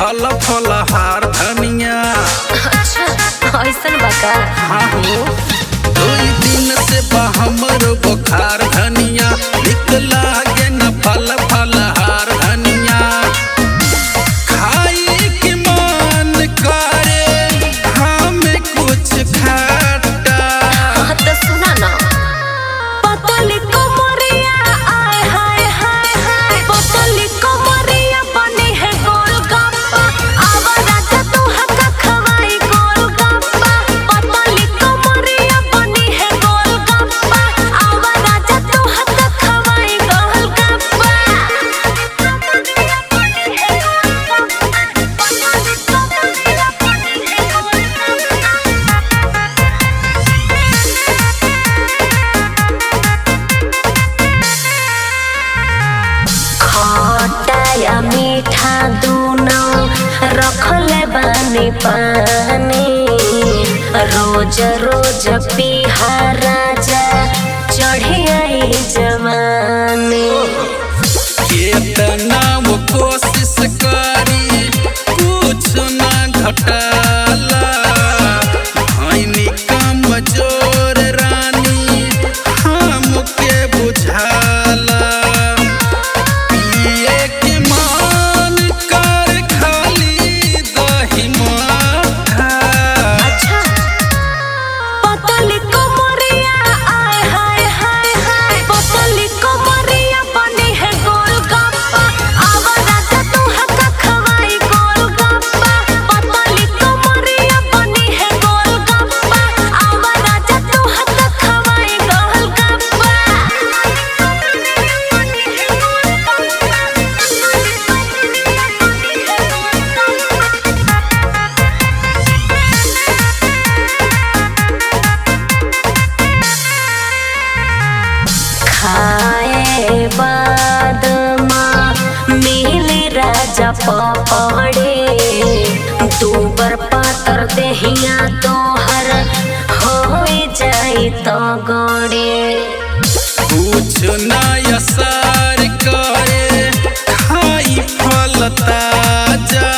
फल फलहार धनिया। अच्छा ऐसन बका। हाँ हो 2 दिन से हमरो बुखार धनिया, निकला गे न फल फलहार धनिया। खाई के मन करे हमें कुछ खट्टा। तो सुना ना पतली कोमरिया आय हाय हाय हाय, पतली कोमरिया बनी है गोलगप्पा। आवा राजा तू हका खवाई गोलगप्पा। पतली कोमरिया बनी है गोलगप्पा। आवा राजा तू हका खवाई गोलगप्पा। खट्टा या मीठा दूनो रखले बानी पानी। रोज रोज पीहा राजा चढ़ी आई जवानी। केतना वो कोशिश करी कुछ ना घटाला। भैनी कमजोर रानी हमके बुझाला। पिए के मन कर खाली दही मठा। अच्छा पतली कोमरिया आय हाय हाय हाय, पतली कोमरिया बनी है गोलगप्पा। आवा राजा तू हका खवाई गोलगप्पा। पतली कोमरिया बनी है गोलगप्पा। आवा राजा तू हका खवाई गोलगप्पा। खाए बाद माँ मिले राजा पकड़े। दूबर पातर देहिया तोहर हो जाई तो गड़े। कुछ ना असर करे खाई फल ताजा।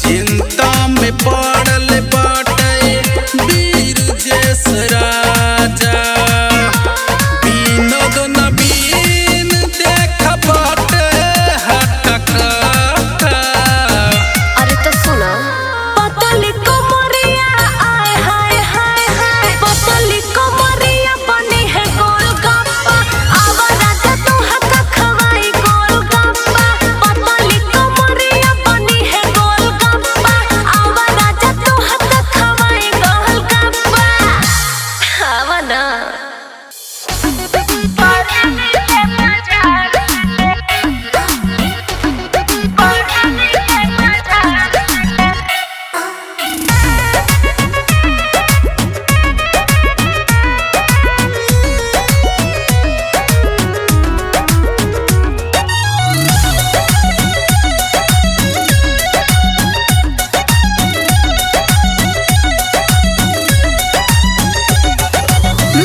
चिंता में पड़ल बाटे वीर जैस राजा। विनोद नवीन देख बाटे हटकटा। अरे तो सुना पतली कोमरिया आय हाय हाय हाय, पतली कोमरिया बनी है गोलगप्पा। आवा राजा तू हका खवाई गोलगप्पा। पतली कोमरिया बनी है गोलगप्पा। आवा राजा तू हका खवाई गोलगप्पा। आवा ना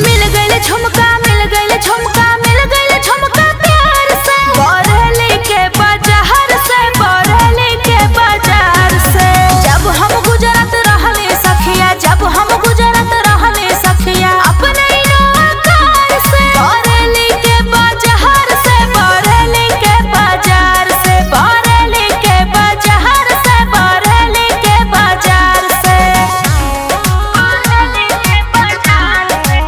मिल गइले झुमका मिल गइले झुमका मिल गइले झुमका प्यार से। बरहली के बाजार से, बरहली के बाजार से। जब हम गुजरत रहले सखिया, जब हम गुजरत रहले सखिया अपने इनोवा कार से। बरहली के बाजार से, बरहली के बाजार से, बरहली के बाजार से, बरहली के बाजार से। बरहली के बाजार से।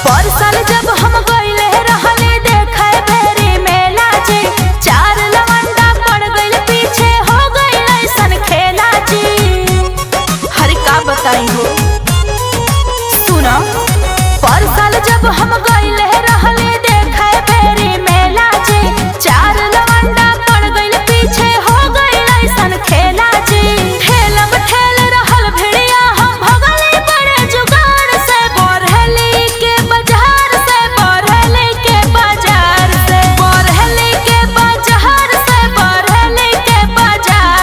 परसल जब हम गइले रहले देखे बेरी मेला जी। 4 लवंडा पड़ गइल पीछे हो गइल ऐसन खेला जी। हर का बताई हो सुना परसल जब हम गइले रहले देखे बेरी मेला जी। 4 लवंडा पड़ गइल पीछे हो गइल ऐसन खेला जी। ठेलम ठेल रहल भिड़िया हम भगले बड़े जुगाड़ से। बरहली के बाजार से, बरहली के बाजार से, बरहली के बाजार से, बरहली के बाजार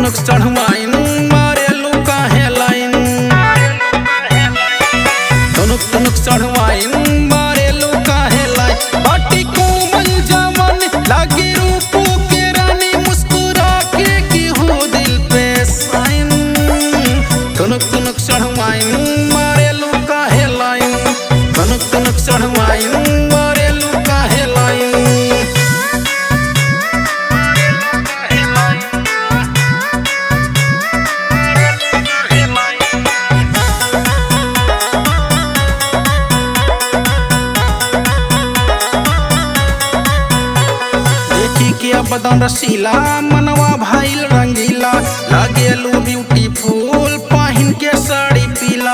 तुनक चढ़वाइन मारे लो काहे लाइन तुनक चढ़वाइन मारे लो काहे लाइन बाटी कोमल जवान लागे रूपो के रानी मुस्कुरा के की हो दिल पे साइन तुनक चढ़वाइन मारे लो काहे लाइन तुनक चढ़वाइन मारे लो काहे लाइन किया बदन रसीला मनवा भाईल रंगीला लागेलू ब्यूटीफुल पहिन के साड़ी पीला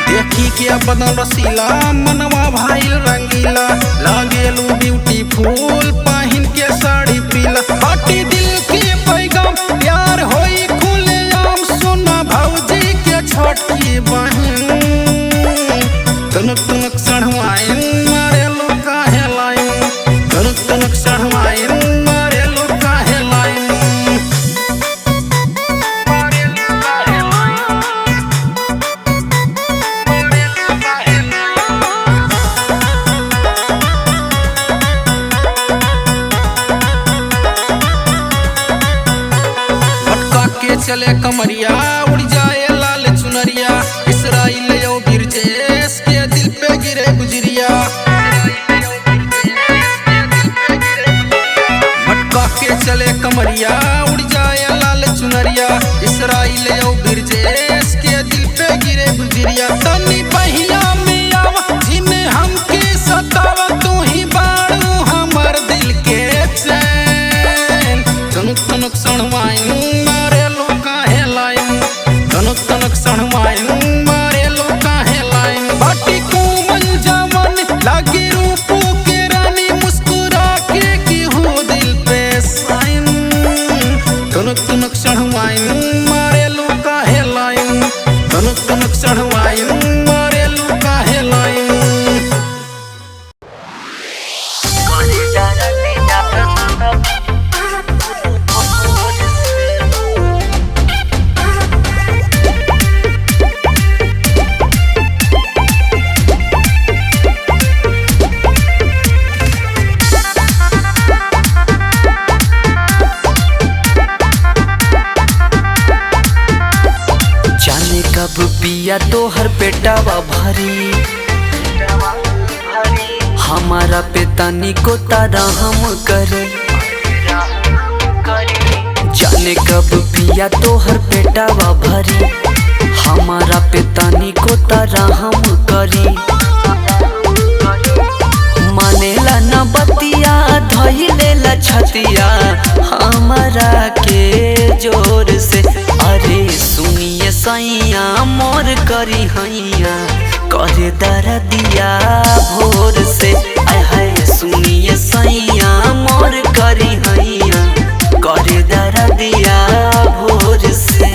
देखी किया बदन रसीला मनवा भाईल रंगीला लागेलू ब्यूटीफुल पहिन के साड़ी पीला बाटी दिल के पैगाम प्यार होई खुलेआम सुना भौजी के छोटकी बहन तुनक चढ़वाइन मारे लो काहे लाइन तुनक चढ़वाइन मारे लो काहे लाइन भटका के चले कमरिया उड़ जाए लाल चुनरिया इसराइल यो बिरजेश के दिल पे गिरे गुजरिया भटका के चले कमरिया उड़ जाए लाल चुनरिया इसराइल यो बिरजेश के दिल पे गिरे गुजरिया तनी पहिया में आवा जिन्हें हमके सतावा तू ही बाड़ू हमर दिल के चैन तुनक चढ़वाइन मारे लो काहे लाइन तुनक चढ़वाइन मारे लो काहे लाइन बाटी कोमल जवान लागे रूपो के रानी मुस्कुरा के की हो दिल पे साइन तुनक चढ़वाइन मारे लो काहे लाइन तुनक चढ़वाइन मारे लो काहे लाइन जाने कब पिया तोहर पेटावा भरी हमारा पे तनी को तारा हम करे जाने कब पिया तोहर पेटावा भरी हमारा पे तनी को तारा हम करी मानेला न बतिया धइलेला छतिया हमारा के जोर से अरे सुनिए सैया मोर करी हैया करे दरदिया भोर से आय हाय सुनिए सैया मोर करी हैया करे दरदिया भोर से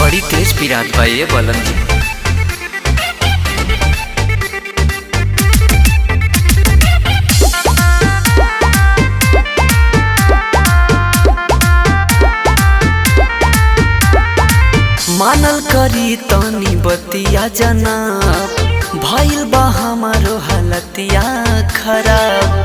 बड़ी तेज पिरात बा ये बलन जी मानल करी तनी बतिया जनाब भइल बा हमारो हालतिया खराब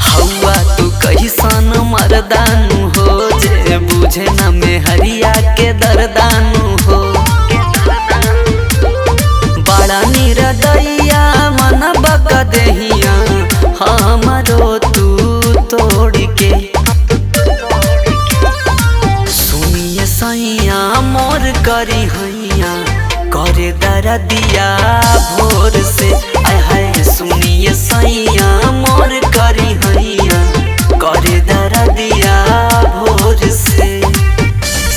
हौआ तू कैसन मर्दानु हो जे बुझे न मेहरिया के दर्दानु हो बड़ा निरदैया मन बक देहिया हमारो तू तोड़ के सैया मोर करी हैया करे दरदिया भोर से आय हाय सुनिए सैया मोर करी हैया करे दरदिया भोर से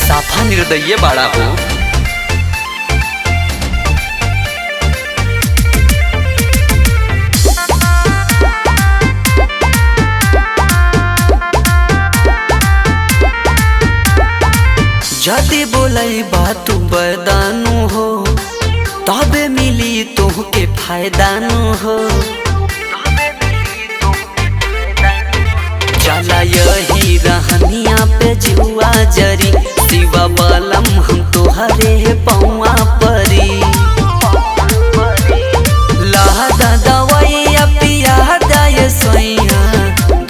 साफा निर्दयी बड़ा हो जदी बोलाई बात बदानु हो तबे मिली तोहके फायदानु हो चला यही रहनिया पे जुआ जरी शिवा बलम हम तोहरे पौआ परी लादा दवैया पिया दाय सोइया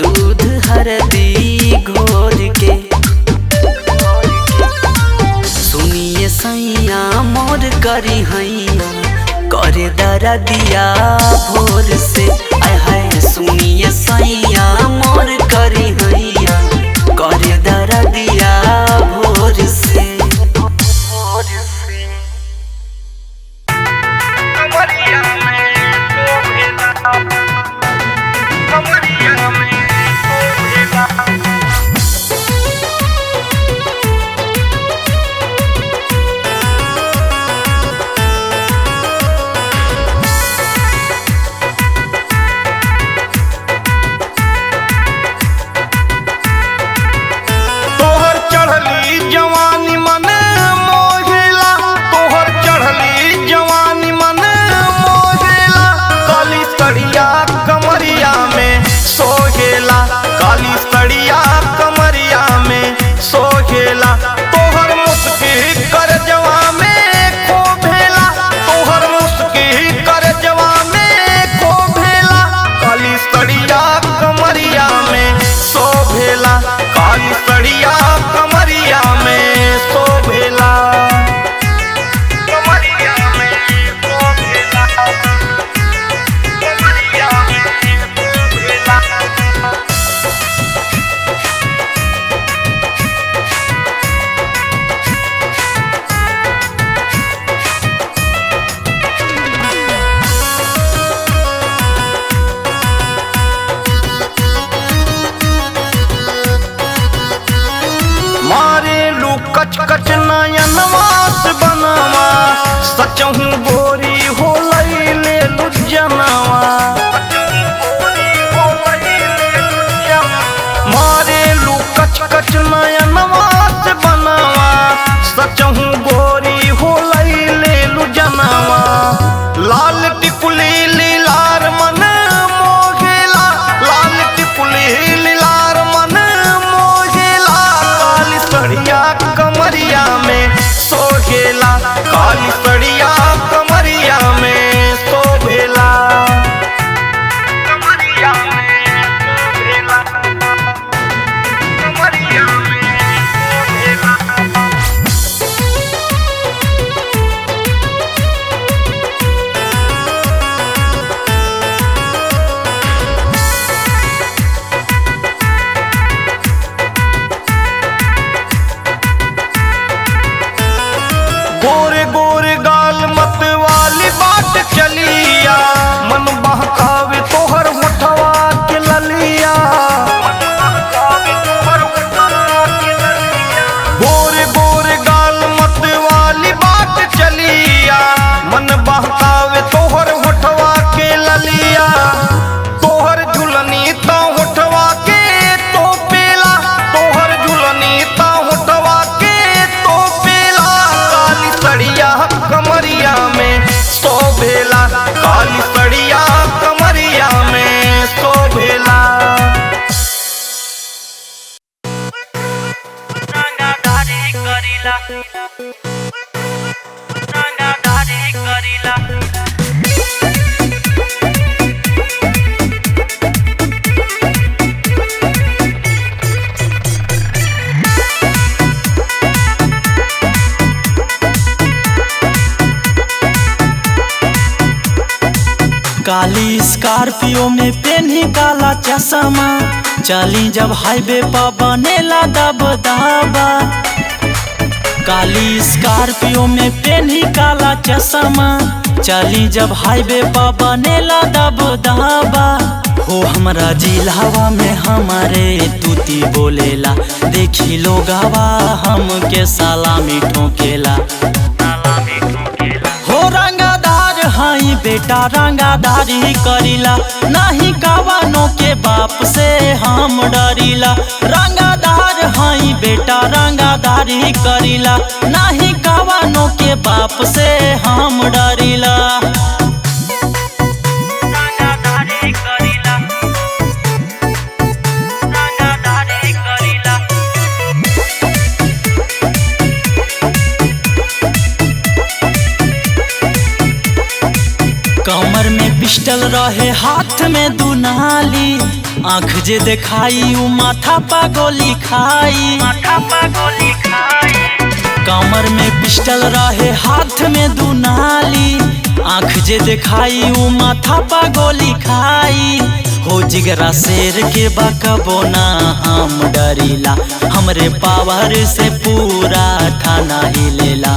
दूध हरदी घोर के सुनिए सैया मोर करी हैया करे दरा दिया भोर से आय हाय सुनिए सैया मोर करी हैया करे दरा दिया भोर से कच कच नयनवास बनवा सचहू गोरी हो ले लुजनवा मारे लू कच कच नयनवास बनवा सचहू गोरी हो ले लुजनवा लाल टिकुली लीलार मन मोहेला लाल टिकुली लीलार मन मोहेला काली सड़िया कमरिया में सोहेला काली सड़िया कमरिया में सोहेला कमरिया में सोहेला कमरिया में सोहेला गोरे गोरे गाल मत वाली बात चलिया मन बहकावे तोहर होठवा के ललिया गोरे गोरे गाल मत वाली बात चलिया मन बहकावे तोहर होठवा के ललिया तोहर झुलनी तो होठवा के तो पेला तोहर झुलनी तो होठवा के तो पेला काली सड़िया कमरिया में शोभेला काली सड़िया कमरिया में शोभेला काली स्कॉर्पियो में पेन्ही काला चश्मा चली जब हाईवे पर बनेला दबदबा काली स्कॉर्पियो में पेन्ही काला चश्मा चली जब हाईवे पर बनेला दबदबा हो हमरा जिलावा में हमारे तूती बोलेला देखी लोगावा हमके सलामी ठोकेला हो रंगादार हाई बेटा रंगादारी करीला नहीं कावानो के बाप से हम डरीला रंगादार हाई बेटा रंगादारी करीला नहीं कावानो के बाप से हम डरीला रंगादारी करीला कमर में पिस्टल रहे हाथ में दुनाली, आँख जे देखाई उ माथा पा गोली खाई। कमर में पिस्टल रहे हाथ में दुनाली, आँख जे देखाई उ माथा पा गोली खाई। हो जिगरा शेर के बकबो ना हम डरीला, हमरे पावर से पूरा थाना हिलेला।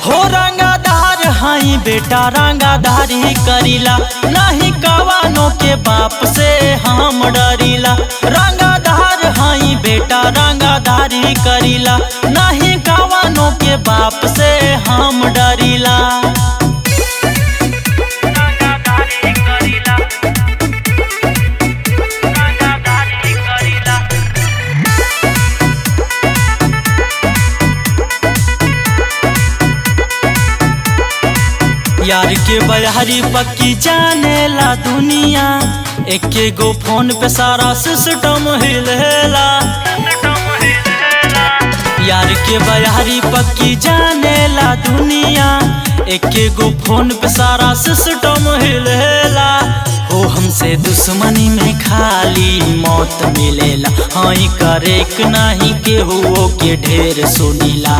हो रंगादार हाई बेटा रंगादारी करीला, नहीं कवानो के बाप से हम डरीला। रंगादार हाई बेटा रंगादारी करीला, नहीं कवानो के बाप से हम डरीला। यार के बयारी पक्की जाने ला दुनिया, एके गो फोन पे सारा सिस्टम हिलेला। यार के बयारी पक्की जाने ला दुनिया, एके गो फोन पे सारा सिस्टम हिलेला। हो हमसे दुश्मनी में खाली मौत मिलेला, हाँ करे नहीं केहू के ढेर सुनीला।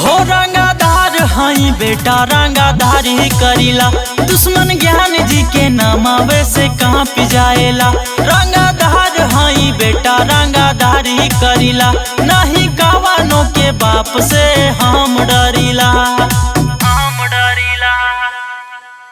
हो रंगादार हाई बेटा रंगादारी करीला, दुश्मन ज्ञान जी के नामावे से कांप जाएला। रंगादार हाई बेटा रंगादारी करीला, नहीं कवानो के बाप से हम डरीला।